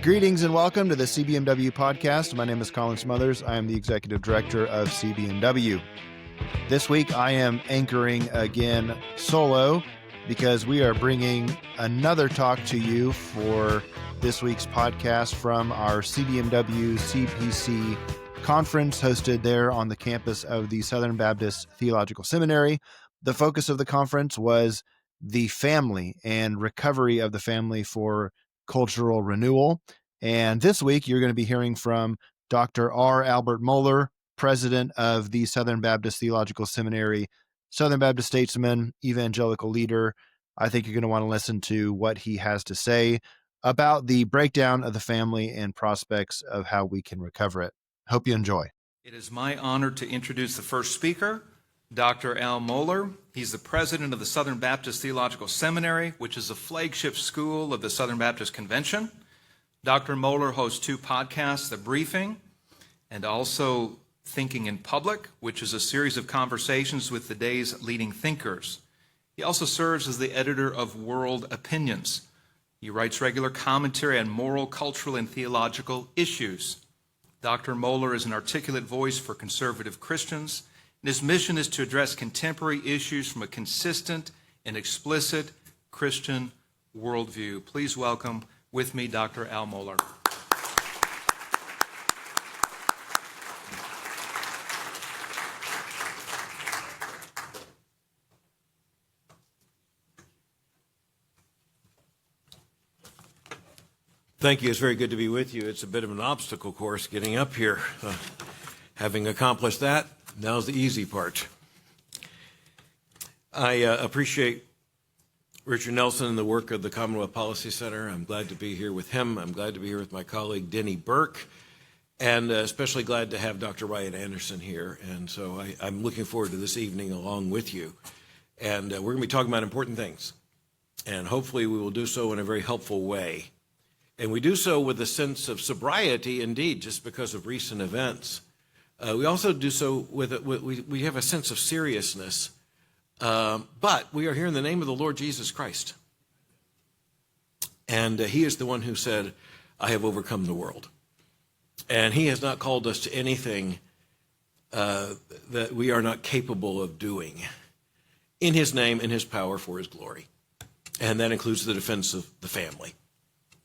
Greetings and welcome to the CBMW podcast. My name is Colin Smothers. I am the executive director of CBMW. This week I am anchoring again solo because we are bringing another talk to you for this week's podcast from our CBMW CPC conference hosted there on the campus of the Southern Baptist Theological Seminary. The focus of the conference was the family and recovery of the family for cultural renewal. And this week, you're going to be hearing from Dr. R. Albert Mohler, president of the Southern Baptist Theological Seminary, Southern Baptist statesman, evangelical leader. I think you're going to want to listen to what he has to say about the breakdown of the family and prospects of how we can recover it. Hope you enjoy. It is my honor to introduce the first speaker, Dr. Al Mohler. He's the president of the Southern Baptist Theological Seminary, which is a flagship school of the Southern Baptist Convention. Dr. Mohler hosts two podcasts, The Briefing and also Thinking in Public, which is a series of conversations with the day's leading thinkers. He also serves as the editor of World Opinions. He writes regular commentary on moral, cultural, and theological issues. Dr. Mohler is an articulate voice for conservative Christians, and his mission is to address contemporary issues from a consistent and explicit Christian worldview. Please welcome with me Dr. Al Mohler. Thank you. It's very good to be with you. It's a bit of an obstacle course getting up here. Having accomplished that, now's the easy part. I appreciate Richard Nelson and the work of the Commonwealth Policy Center. I'm glad to be here with him. I'm glad to be here with my colleague, Denny Burke, and especially glad to have Dr. Ryan Anderson here. And so I'm looking forward to this evening along with you. And we're going to be talking about important things. And hopefully we will do so in a very helpful way. And we do so with a sense of sobriety, indeed, just because of recent events. We also do so we have a sense of seriousness. But we are here in the name of the Lord Jesus Christ. And he is the one who said, I have overcome the world. And he has not called us to anything that we are not capable of doing in his name, in his power, for his glory. And that includes the defense of the family.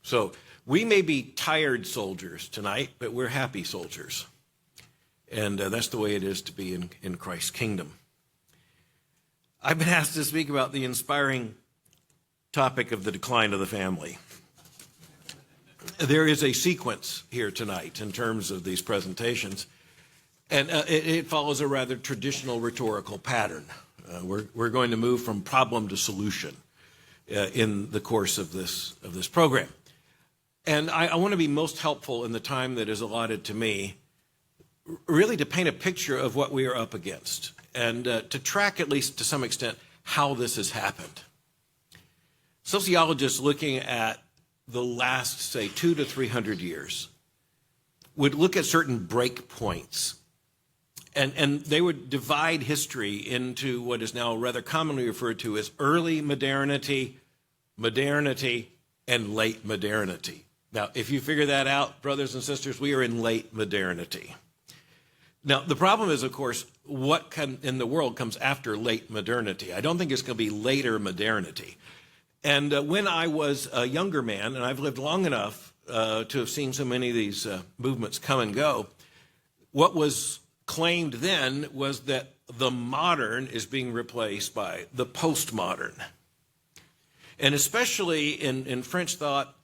So we may be tired soldiers tonight, but we're happy soldiers. And that's the way it is to be in Christ's kingdom. I've been asked to speak about the inspiring topic of the decline of the family. There is a sequence here tonight in terms of these presentations, and it follows a rather traditional rhetorical pattern. We're going to move from problem to solution in the course of this program. And I want to be most helpful in the time that is allotted to me, really to paint a picture of what we are up against and to track, at least to some extent, how this has happened. Sociologists looking at the last, say, 200 to 300 years would look at certain break points, and they would divide history into what is now rather commonly referred to as early modernity, modernity, and late modernity. Now, if you figure that out, brothers and sisters, we are in late modernity. Now, the problem is, of course, what in the world comes after late modernity. I don't think it's going to be later modernity. And when I was a younger man, and I've lived long enough to have seen so many of these movements come and go, what was claimed then was that the modern is being replaced by the postmodern. And especially in French thought,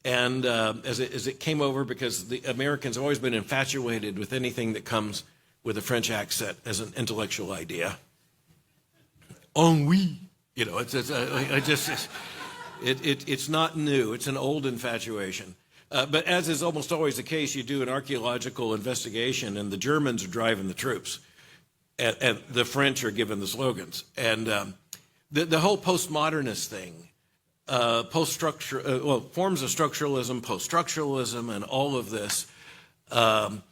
and as it came over, because the Americans have always been infatuated with anything that comes with a French accent as an intellectual idea. Ennui, it's not new. It's an old infatuation. But as is almost always the case, you do an archaeological investigation, and the Germans are driving the troops, and the French are given the slogans. And the whole postmodernist thing. Forms of structuralism, post-structuralism, and all of this. That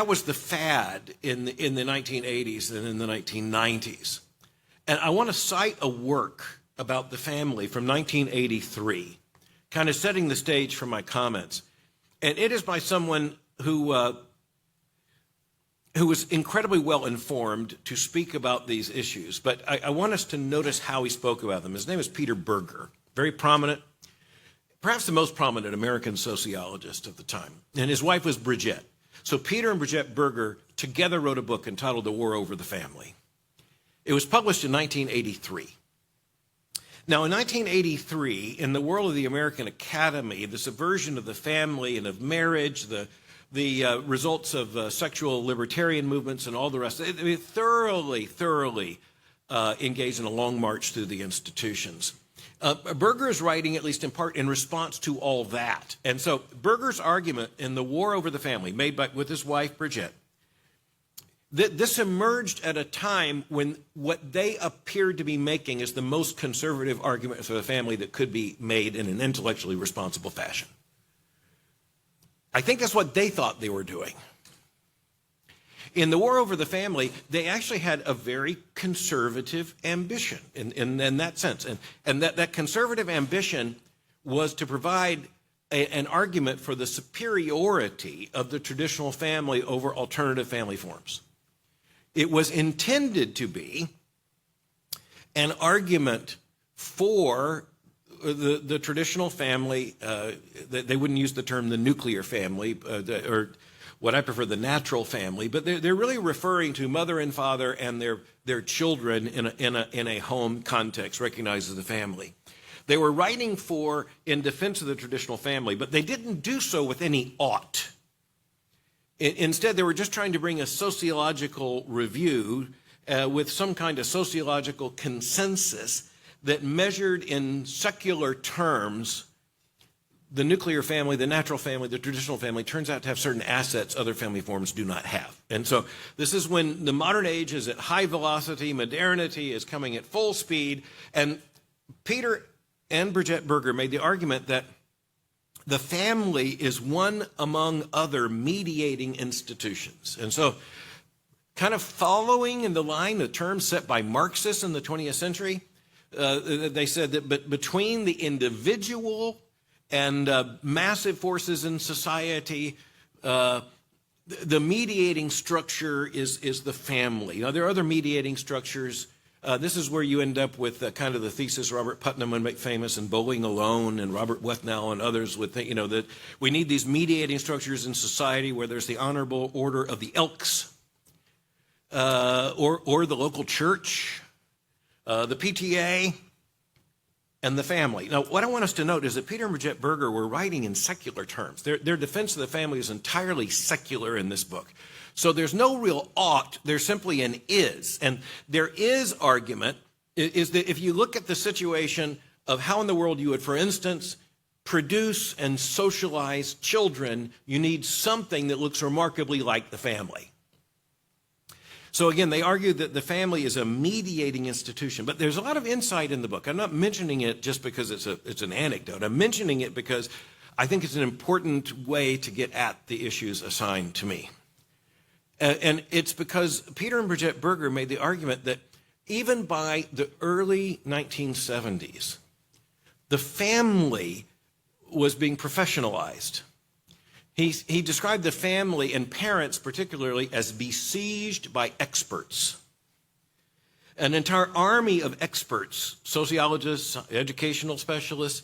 was the fad in the 1980s and in the 1990s. And I want to cite a work about the family from 1983 kind of setting the stage for my comments. And it is by someone who was incredibly well informed to speak about these issues. But I want us to notice how he spoke about them. His name is Peter Berger, very prominent, perhaps the most prominent American sociologist of the time. And his wife was Bridget. So Peter and Bridget Berger together wrote a book entitled The War Over the Family. It was published in 1983. Now, in 1983, in the world of the American Academy, the subversion of the family and of marriage, the results of sexual libertarian movements and all the rest, they thoroughly engaged in a long march through the institutions. Berger is writing, at least in part, in response to all that. And so Berger's argument in The War Over the Family, made with his wife, Bridget, this emerged at a time when what they appeared to be making is the most conservative argument for the family that could be made in an intellectually responsible fashion. I think that's what they thought they were doing. In The War Over the Family, they actually had a very conservative ambition in that sense. And that conservative ambition was to provide an argument for the superiority of the traditional family over alternative family forms. It was intended to be an argument for the traditional family. They wouldn't use the term the nuclear family, or what I prefer, the natural family, but they're really referring to mother and father and their children in a home context, recognized as a family. They were writing in defense of the traditional family, but they didn't do so with any ought. Instead, they were just trying to bring a sociological review with some kind of sociological consensus that measured in secular terms the nuclear family, the natural family, the traditional family turns out to have certain assets other family forms do not have. And so this is when the modern age is at high velocity, modernity is coming at full speed, and Peter and Bridget Berger made the argument that the family is one among other mediating institutions. And so, kind of following in the line of terms set by Marxists in the 20th century, they said that between the individual and massive forces in society, the mediating structure is the family. Now, there are other mediating structures. This is where you end up with kind of the thesis Robert Putnam would make famous and Bowling Alone and Robert Wethnow and others would think, that we need these mediating structures in society where there's the honorable order of the Elks or the local church, the PTA, and the family. Now, what I want us to note is that Peter and Bridget Berger were writing in secular terms. Their defense of the family is entirely secular in this book. So there's no real ought, there's simply an is. And their is argument is that if you look at the situation of how in the world you would, for instance, produce and socialize children, you need something that looks remarkably like the family. So again, they argue that the family is a mediating institution, but there's a lot of insight in the book. I'm not mentioning it just because it's an anecdote. I'm mentioning it because I think it's an important way to get at the issues assigned to me. And it's because Peter and Bridget Berger made the argument that even by the early 1970s, the family was being professionalized. He described the family and parents particularly as besieged by experts. An entire army of experts, sociologists, educational specialists,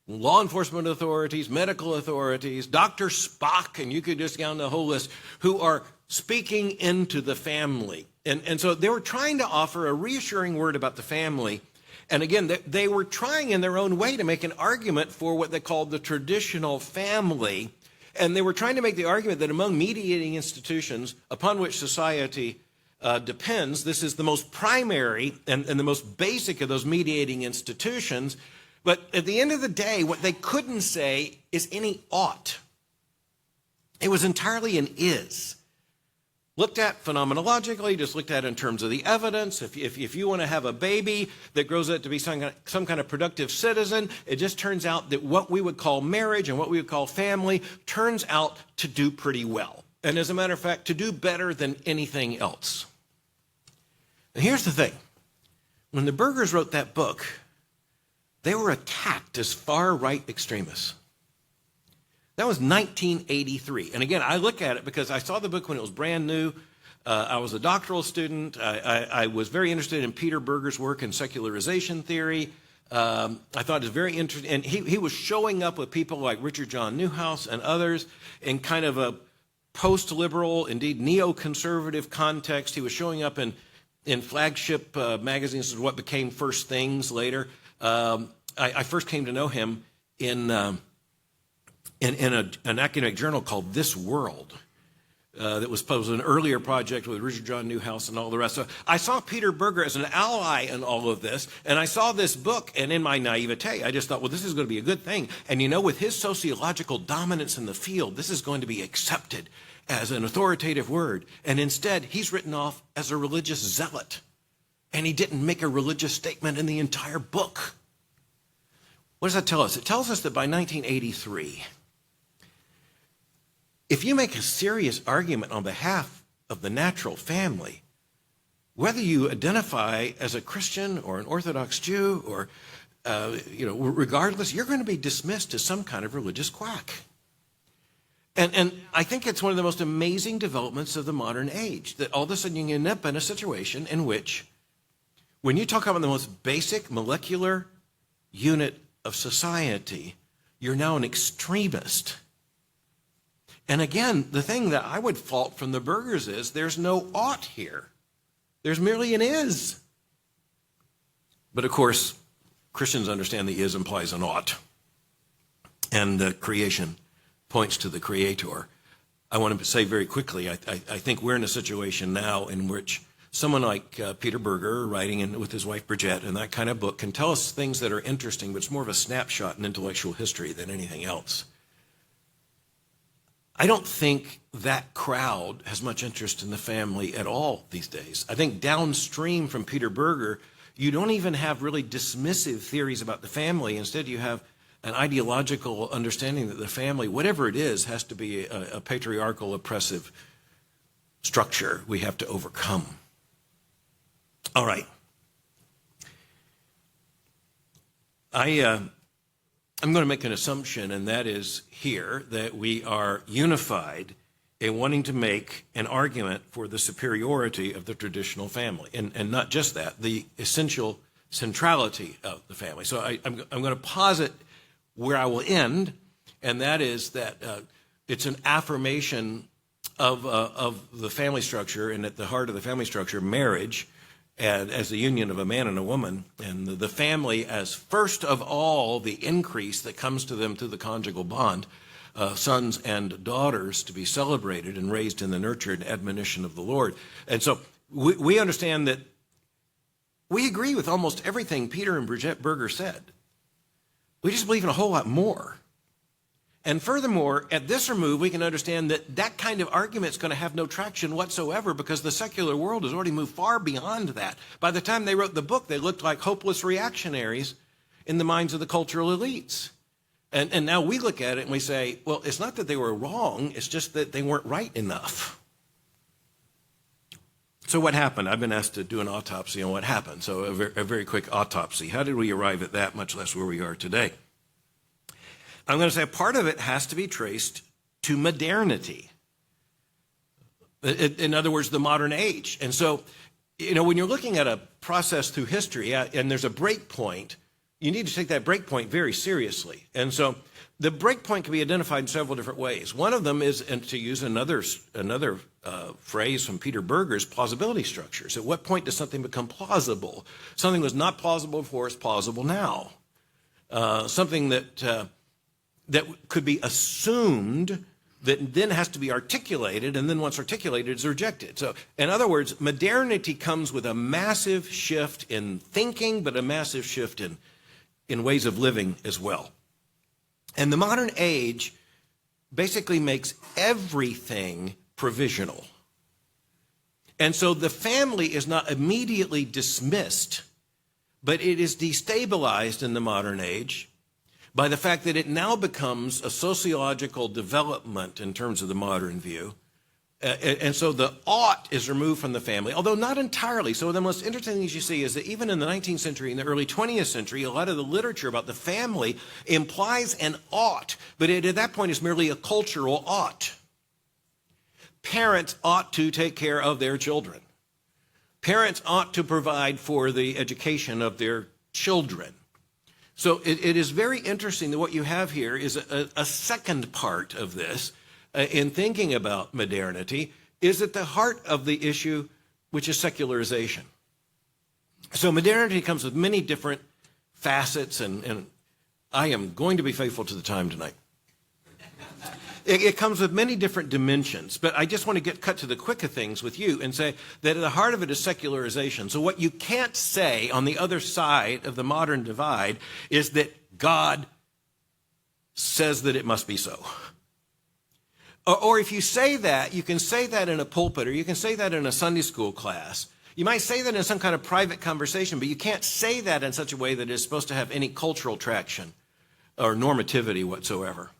law enforcement authorities, medical authorities, Dr. Spock, and you could just go down the whole list, who are speaking into the family. And so they were trying to offer a reassuring word about the family. And again, they were trying in their own way to make an argument for what they called the traditional family. And they were trying to make the argument that among mediating institutions upon which society depends, this is the most primary and the most basic of those mediating institutions. But at the end of the day, what they couldn't say is any ought. It was entirely an is. Looked at phenomenologically, just looked at in terms of the evidence. If you want to have a baby that grows up to be some kind of productive citizen, it just turns out that what we would call marriage and what we would call family turns out to do pretty well. And as a matter of fact, to do better than anything else. And here's the thing. When the Bergers wrote that book, they were attacked as far-right extremists. That was 1983. And again, I look at it because I saw the book when it was brand new. I was a doctoral student. I was very interested in Peter Berger's work in secularization theory. I thought it was very interesting. And he was showing up with people like Richard John Newhouse and others in kind of a post-liberal, indeed neoconservative context. He was showing up in flagship magazines, what became First Things later. I first came to know him in an academic journal called This World. That was posed an earlier project with Richard John Newhouse and all the rest. So I saw Peter Berger as an ally in all of this, and I saw this book, and in my naivete, I just thought, well, this is going to be a good thing. And you know, with his sociological dominance in the field, this is going to be accepted as an authoritative word. And instead, he's written off as a religious zealot, and he didn't make a religious statement in the entire book. What does that tell us? It tells us that by 1983, if you make a serious argument on behalf of the natural family, whether you identify as a Christian or an Orthodox Jew or, regardless, you're going to be dismissed as some kind of religious quack. And I think it's one of the most amazing developments of the modern age, that all of a sudden you end up in a situation in which, when you talk about the most basic molecular unit of society, you're now an extremist. And again, the thing that I would fault from the Bergers is there's no ought here. There's merely an is. But of course, Christians understand the is implies an ought. And the creation points to the Creator. I want to say very quickly, I think we're in a situation now in which someone like Peter Berger, writing with his wife Bridget, and that kind of book, can tell us things that are interesting, but it's more of a snapshot in intellectual history than anything else. I don't think that crowd has much interest in the family at all these days. I think downstream from Peter Berger, you don't even have really dismissive theories about the family. Instead, you have an ideological understanding that the family, whatever it is, has to be a patriarchal, oppressive structure we have to overcome. All right. I'm going to make an assumption, and that is here that we are unified in wanting to make an argument for the superiority of the traditional family, and not just that, the essential centrality of the family. So I'm going to posit where I will end, and that is that it's an affirmation of the family structure, and at the heart of the family structure, marriage, and as the union of a man and a woman, and the family as first of all the increase that comes to them through the conjugal bond, sons and daughters to be celebrated and raised in the nurture and admonition of the Lord. And so we understand that we agree with almost everything Peter and Bridget Berger said. We just believe in a whole lot more. And furthermore, at this remove, we can understand that that kind of argument is going to have no traction whatsoever because the secular world has already moved far beyond that. By the time they wrote the book, they looked like hopeless reactionaries in the minds of the cultural elites. And now we look at it and we say, well, it's not that they were wrong, it's just that they weren't right enough. So what happened? I've been asked to do an autopsy on what happened. So a very quick autopsy. How did we arrive at that, much less where we are today? I'm going to say a part of it has to be traced to modernity. In other words, the modern age. And so, when you're looking at a process through history and there's a break point, you need to take that break point very seriously. And so the break point can be identified in several different ways. One of them is, and to use another phrase from Peter Berger's, plausibility structures. At what point does something become plausible? Something was not plausible before is plausible now. Something that could be assumed that then has to be articulated, and then once articulated is rejected. So, in other words, modernity comes with a massive shift in thinking, but a massive shift in ways of living as well. And the modern age basically makes everything provisional. And so the family is not immediately dismissed, but it is destabilized in the modern age by the fact that it now becomes a sociological development in terms of the modern view And so the ought is removed from the family, although not entirely. So the most interesting things you see is that even in the 19th century and the early 20th century, a lot of the literature about the family implies an ought, but it at that point is merely a cultural ought. Parents ought to take care of their children. Parents ought to provide for the education of their children. So it is very interesting that what you have here is a second part of this in thinking about modernity is at the heart of the issue, which is secularization. So modernity comes with many different facets, and I am going to be faithful to the time tonight. It comes with many different dimensions, but I just want to cut to the quick of things with you and say that at the heart of it is secularization. So what you can't say on the other side of the modern divide is that God says that it must be so. Or if you say that, you can say that in a pulpit, or you can say that in a Sunday school class. You might say that in some kind of private conversation, but you can't say that in such a way that it's supposed to have any cultural traction or normativity whatsoever.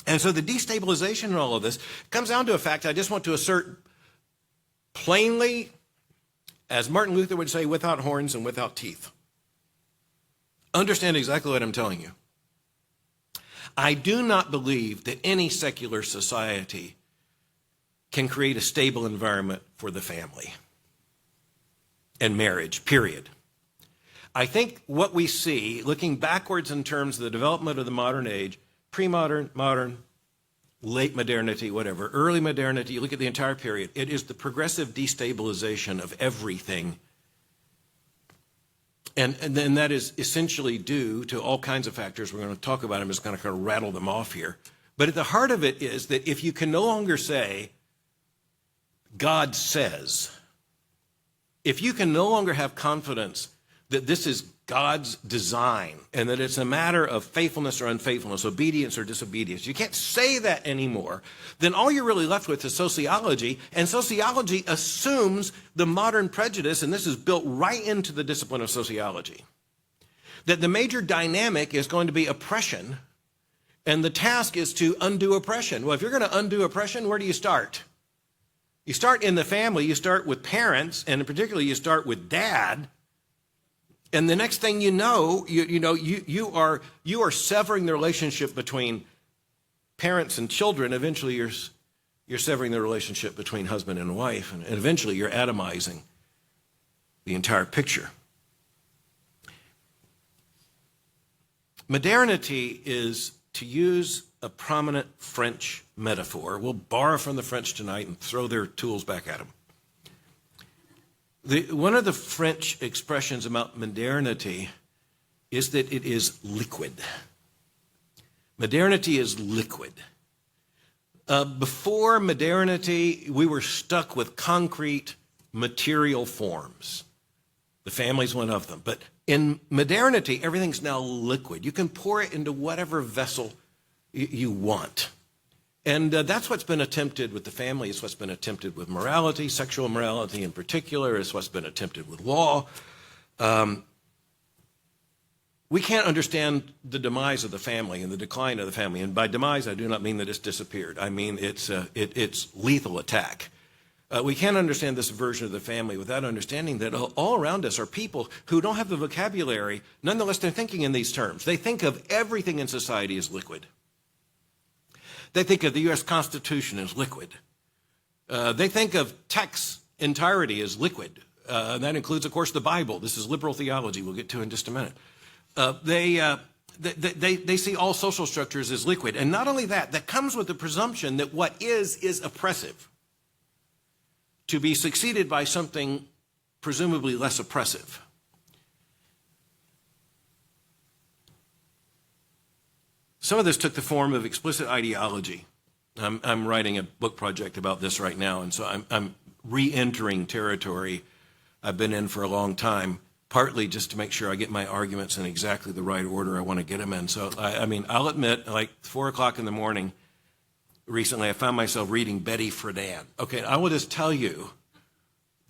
And so the destabilization in all of this comes down to a fact I just want to assert plainly, as Martin Luther would say, without horns and without teeth. Understand exactly what I'm telling you. I do not believe that any secular society can create a stable environment for the family and marriage, period. I think what we see, looking backwards in terms of the development of the modern age, pre-modern, modern, late modernity, whatever, early modernity, you look at the entire period, it is the progressive destabilization of everything. And then that is essentially due to all kinds of factors. We're going to talk about them. I'm just going to kind of rattle them off here. But at the heart of it is that if you can no longer say, God says, if you can no longer have confidence that this is God's design and that it's a matter of faithfulness or unfaithfulness, obedience or disobedience, you can't say that anymore, then all you're really left with is sociology, and sociology assumes the modern prejudice, and this is built right into the discipline of sociology, that the major dynamic is going to be oppression, and the task is to undo oppression. Well, if you're going to undo oppression, where do you start? You start in the family, you start with parents, and particularly you start with dad. And the next thing you know, you are severing the relationship between parents and children. Eventually, you're severing the relationship between husband and wife, and eventually, you're atomizing the entire picture. Modernity is, to use a prominent French metaphor. We'll borrow from the French tonight and throw their tools back at them. One of the French expressions about modernity is that it is liquid. Modernity is liquid. Before modernity, we were stuck with concrete material forms. The family's one of them. But in modernity, everything's now liquid. You can pour it into whatever vessel you want. And that's what's been attempted with the family. It's what's been attempted with morality, sexual morality in particular. It's what's been attempted with law. We can't understand the demise of the family and the decline of the family. And by demise, I do not mean that it's disappeared. I mean it's lethal attack. We can't understand this version of the family without understanding that all around us are people who don't have the vocabulary. Nonetheless, they're thinking in these terms. They think of everything in society as liquid. They think of the U.S. Constitution as liquid. They think of text's entirety as liquid. And that includes, of course, the Bible. This is liberal theology we'll get to in just a minute. They see all social structures as liquid. And not only that, that comes with the presumption that what is oppressive to be succeeded by something presumably less oppressive. Some of this took the form of explicit ideology. I'm writing a book project about this right now, and so I'm re-entering territory I've been in for a long time, partly just to make sure I get my arguments in exactly the right order I want to get them in. So, I'll admit, like 4 o'clock in the morning, recently I found myself reading Betty Friedan. Okay, I will just tell you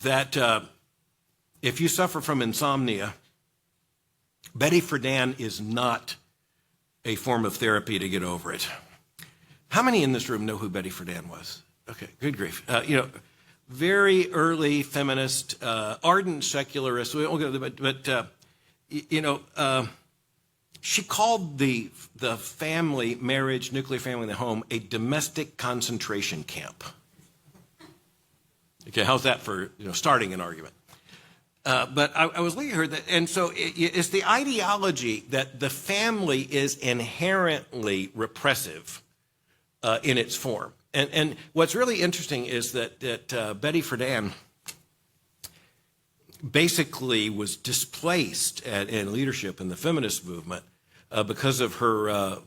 that if you suffer from insomnia, Betty Friedan is not a form of therapy to get over it. How many in this room know who Betty Friedan was? Okay, good grief. Very early feminist, ardent secularist. We won't go to but she called the family, marriage, nuclear family in the home, a domestic concentration camp. Okay, how's that for starting an argument? But I was looking at her, and so it's the ideology that the family is inherently repressive in its form. And what's really interesting is that Betty Friedan basically was displaced in leadership in the feminist movement because of her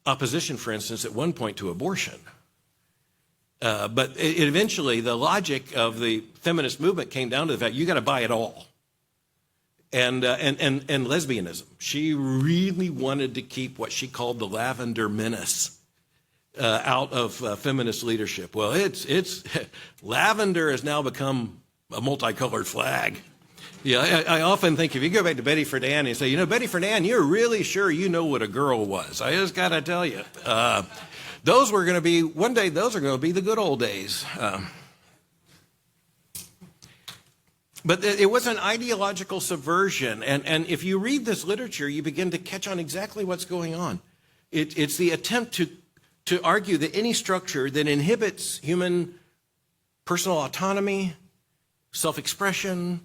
opposition, for instance, at one point to abortion. But eventually, the logic of the feminist movement came down to the fact you got to buy it all. And lesbianism. She really wanted to keep what she called the lavender menace out of feminist leadership. Well, it's lavender has now become a multicolored flag. Yeah, I often think if you go back to Betty Friedan and say, Betty Friedan, you're really sure you know what a girl was. I just got to tell you, those are going to be the good old days. But it was an ideological subversion. And if you read this literature, you begin to catch on exactly what's going on. It's the attempt to argue that any structure that inhibits human personal autonomy, self-expression,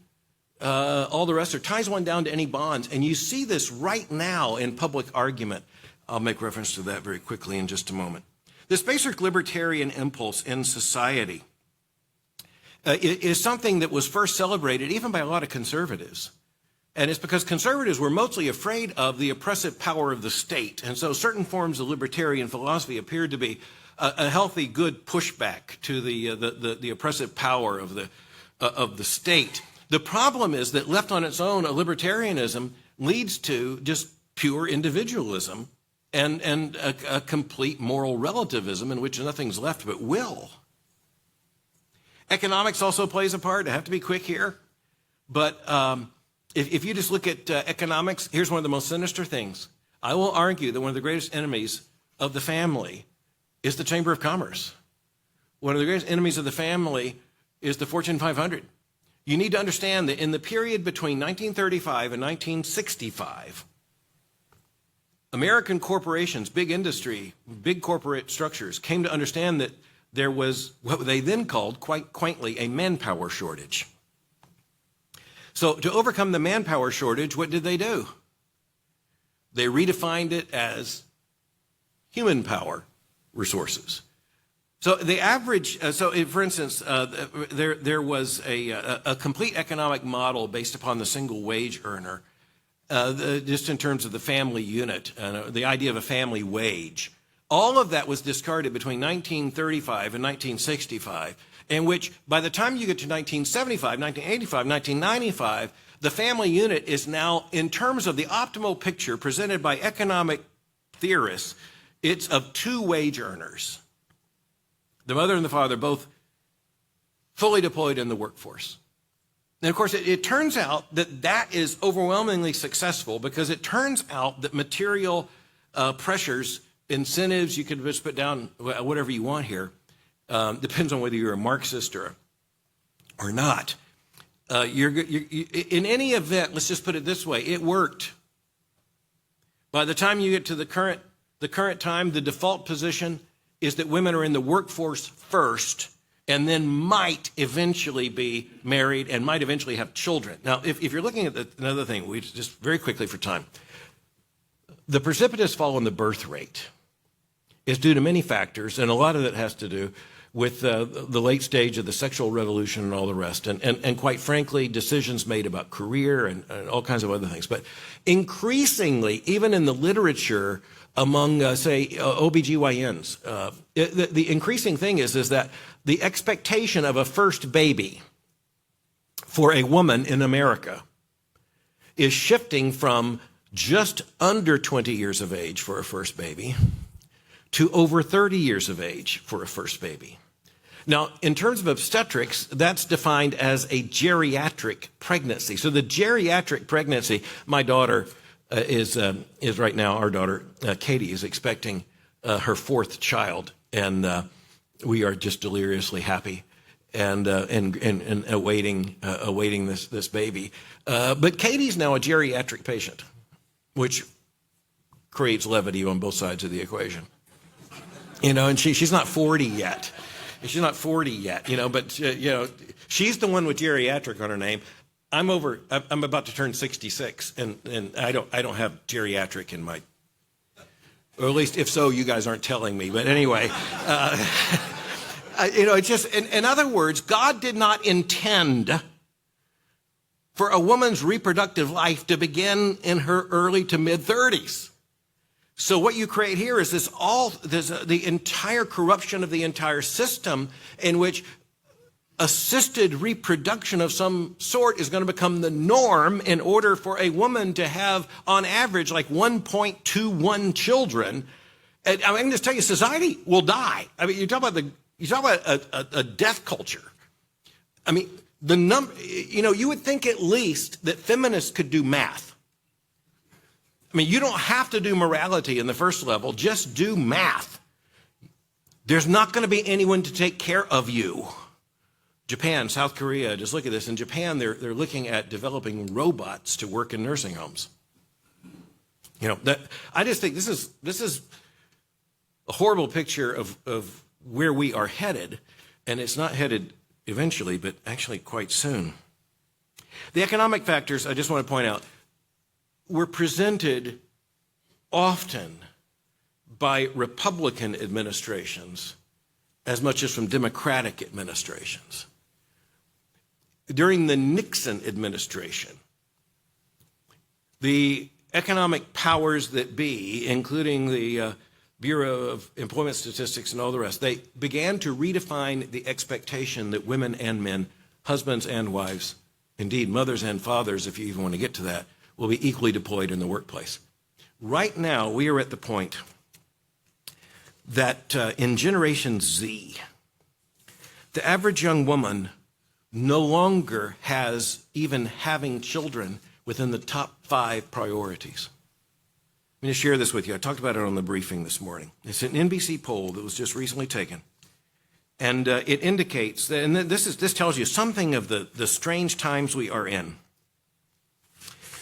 all the rest, or ties one down to any bonds. And you see this right now in public argument. I'll make reference to that very quickly in just a moment. This basic libertarian impulse in society is something that was first celebrated even by a lot of conservatives. And it's because conservatives were mostly afraid of the oppressive power of the state. And so certain forms of libertarian philosophy appeared to be a healthy, good pushback to the oppressive power of the state. The problem is that left on its own, a libertarianism leads to just pure individualism and a complete moral relativism in which nothing's left but will. Economics also plays a part. I have to be quick here. But if you just look at economics, here's one of the most sinister things. I will argue that one of the greatest enemies of the family is the Chamber of Commerce. One of the greatest enemies of the family is the Fortune 500. You need to understand that in the period between 1935 and 1965, American corporations, big industry, big corporate structures came to understand that there was what they then called, quite quaintly, a manpower shortage. So to overcome the manpower shortage, what did they do? They redefined it as human power resources. So the average, for instance, there was a complete economic model based upon the single wage earner, just in terms of the family unit, the idea of a family wage. All of that was discarded between 1935 and 1965, in which by the time you get to 1975, 1985, 1995, the family unit is now, in terms of the optimal picture presented by economic theorists, it's of two wage earners. The mother and the father both fully deployed in the workforce. And of course, it turns out that is overwhelmingly successful because it turns out that material pressures, incentives, you can just put down whatever you want here, depends on whether you're a Marxist or not. In any event, let's just put it this way, it worked. By the time you get to the current time, the default position is that women are in the workforce first and then might eventually be married and might eventually have children. Now, if you're looking at another thing, we just very quickly for time, the precipitous fall in the birth rate is due to many factors, and a lot of it has to do with the late stage of the sexual revolution and all the rest, and quite frankly, decisions made about career and all kinds of other things. But increasingly, even in the literature among, say, OBGYNs, the increasing thing is that the expectation of a first baby for a woman in America is shifting from just under 20 years of age for a first baby to over 30 years of age for a first baby. Now, in terms of obstetrics, that's defined as a geriatric pregnancy. So the geriatric pregnancy, my daughter is right now, our daughter, Katie, is expecting her fourth child. And we are just deliriously happy and awaiting this baby. But Katie's now a geriatric patient, which creates levity on both sides of the equation. And she's not 40 yet. She's not 40 yet, but she's the one with geriatric on her name. I'm about to turn 66, and I don't have geriatric in my, or at least if so, you guys aren't telling me. But anyway, it's just, in other words, God did not intend for a woman's reproductive life to begin in her early to mid 30s. So what you create here is the entire corruption of the entire system, in which assisted reproduction of some sort is going to become the norm in order for a woman to have, on average, like 1.21 children. And I can just tell you, society will die. I mean, you talk about a death culture. I mean, the number. You would think at least that feminists could do math. I mean, you don't have to do morality in the first level. Just do math. There's not going to be anyone to take care of you. Japan, South Korea, just look at this. In Japan, they're looking at developing robots to work in nursing homes. I just think this is a horrible picture of where we are headed, and it's not headed eventually, but actually quite soon. The economic factors, I just want to point out, were presented often by Republican administrations as much as from Democratic administrations. During the Nixon administration, the economic powers that be, including the Bureau of Employment Statistics and all the rest, they began to redefine the expectation that women and men, husbands and wives, indeed mothers and fathers, if you even want to get to that, will be equally deployed in the workplace. Right now, we are at the point that in Generation Z, the average young woman no longer has even having children within the top 5 priorities. I'm going to share this with you. I talked about it on the briefing this morning. It's an NBC poll that was just recently taken. And it indicates, that, and this tells you something of the strange times we are in.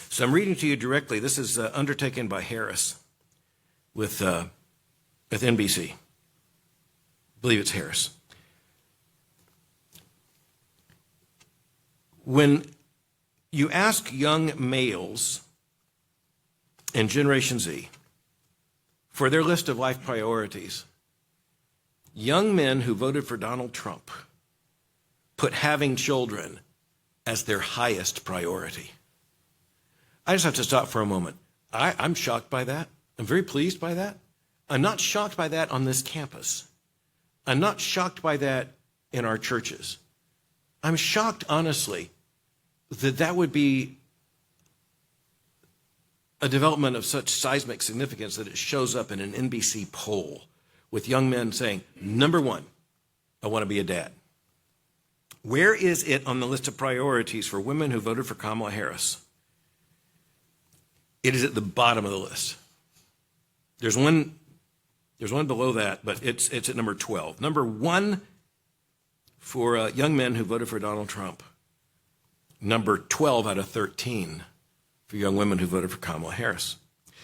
So I'm reading to you directly. This is undertaken by Harris with NBC. I believe it's Harris. When you ask young males in Generation Z for their list of life priorities, young men who voted for Donald Trump put having children as their highest priority. I just have to stop for a moment. I'm shocked by that. I'm very pleased by that. I'm not shocked by that on this campus. I'm not shocked by that in our churches. I'm shocked, honestly, that would be a development of such seismic significance that it shows up in an NBC poll with young men saying, number one, I want to be a dad. Where is it on the list of priorities for women who voted for Kamala Harris? It is at the bottom of the list. There's one below that, but it's at number 12. Number 1 for young men who voted for Donald Trump. Number 12 out of 13 for young women who voted for Kamala Harris.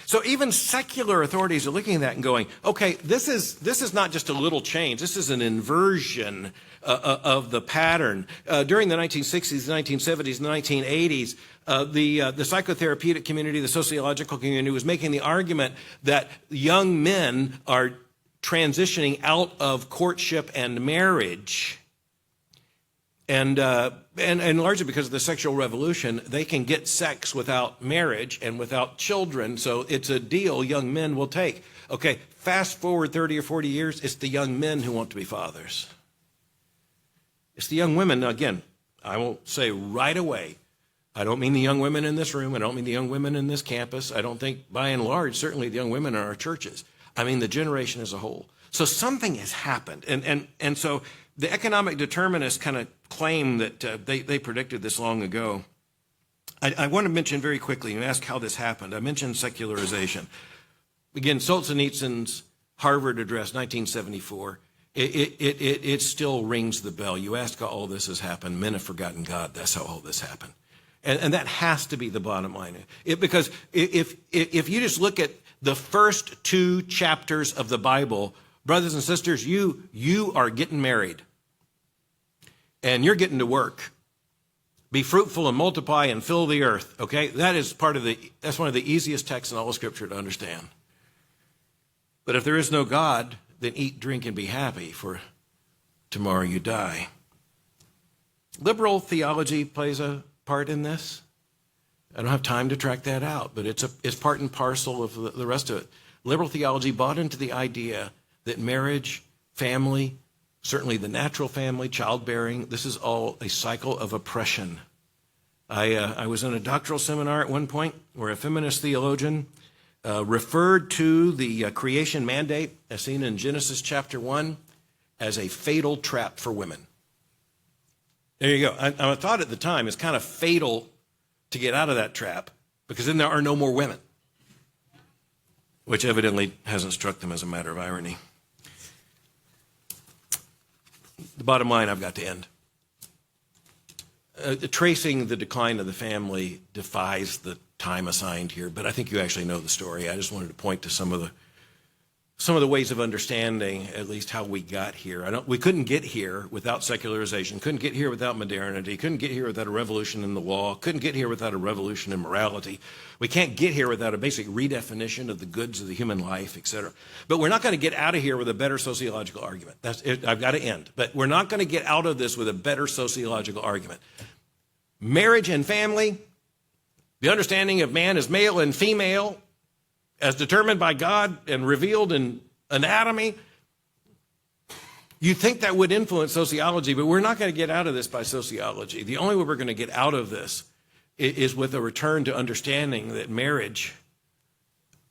So even secular authorities are looking at that and going, okay, this is not just a little change. This is an inversion of the pattern. During the 1960s, the 1970s, and the 1980s, the psychotherapeutic community, the sociological community was making the argument that young men are transitioning out of courtship and marriage. And largely because of the sexual revolution, they can get sex without marriage and without children. So it's a deal young men will take. Okay, fast forward 30 or 40 years, it's the young men who want to be fathers. It's the young women. Now, again, I will say right away, I don't mean the young women in this room. I don't mean the young women in this campus. I don't think, by and large, certainly the young women in our churches. I mean the generation as a whole. So something has happened. And so the economic determinists kind of claim that they predicted this long ago. I want to mention very quickly and ask how this happened. I mentioned secularization. Again, Solzhenitsyn's Harvard address, 1974. it still rings the bell. You ask how all this has happened. Men have forgotten God. That's how all this happened. And that has to be the bottom line. Because if you just look at the first 2 chapters of the Bible, brothers and sisters, you are getting married. And you're getting to work. Be fruitful and multiply and fill the earth. Okay? That's one of the easiest texts in all of Scripture to understand. But if there is no God, then eat, drink, and be happy, for tomorrow you die. Liberal theology plays a part in this. I don't have time to track that out, but it's part and parcel of the rest of it. Liberal theology bought into the idea that marriage, family, certainly the natural family, childbearing, this is all a cycle of oppression. I was in a doctoral seminar at one point where a feminist theologian referred to the creation mandate, as seen in Genesis chapter 1, as a fatal trap for women. There you go. I thought at the time it's kind of fatal to get out of that trap, because then there are no more women, which evidently hasn't struck them as a matter of irony. The bottom line, I've got to end. Tracing the decline of the family defies the time assigned here, but I think you actually know the story. I just wanted to point to some of the ways of understanding at least how we got here. We couldn't get here without secularization, couldn't get here without modernity, couldn't get here without a revolution in the law, couldn't get here without a revolution in morality. We can't get here without a basic redefinition of the goods of the human life, etc. But we're not going to get out of here with a better sociological argument. That's it. I've got to end. But we're not going to get out of this with a better sociological argument. Marriage and family, the understanding of man as male and female, as determined by God and revealed in anatomy, you'd think that would influence sociology, but we're not going to get out of this by sociology. The only way we're going to get out of this is with a return to understanding that marriage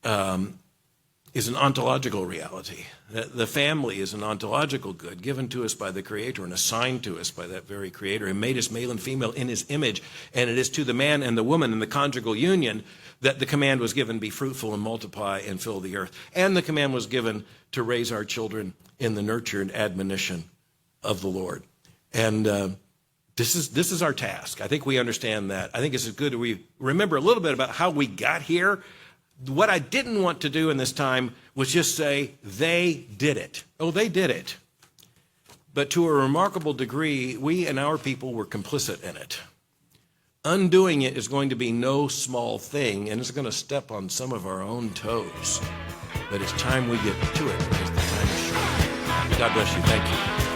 is an ontological reality. That the family is an ontological good given to us by the Creator and assigned to us by that very Creator, and made us male and female in His image. And it is to the man and the woman in the conjugal union that the command was given, be fruitful and multiply and fill the earth. And the command was given to raise our children in the nurture and admonition of the Lord. And this is our task. I think we understand that. I think it's good that we remember a little bit about how we got here. What I didn't want to do in this time was just say, they did it. Oh, they did it. But to a remarkable degree, we and our people were complicit in it. Undoing it is going to be no small thing, and it's going to step on some of our own toes. But it's time we get to it, because the time is short. God bless you. Thank you.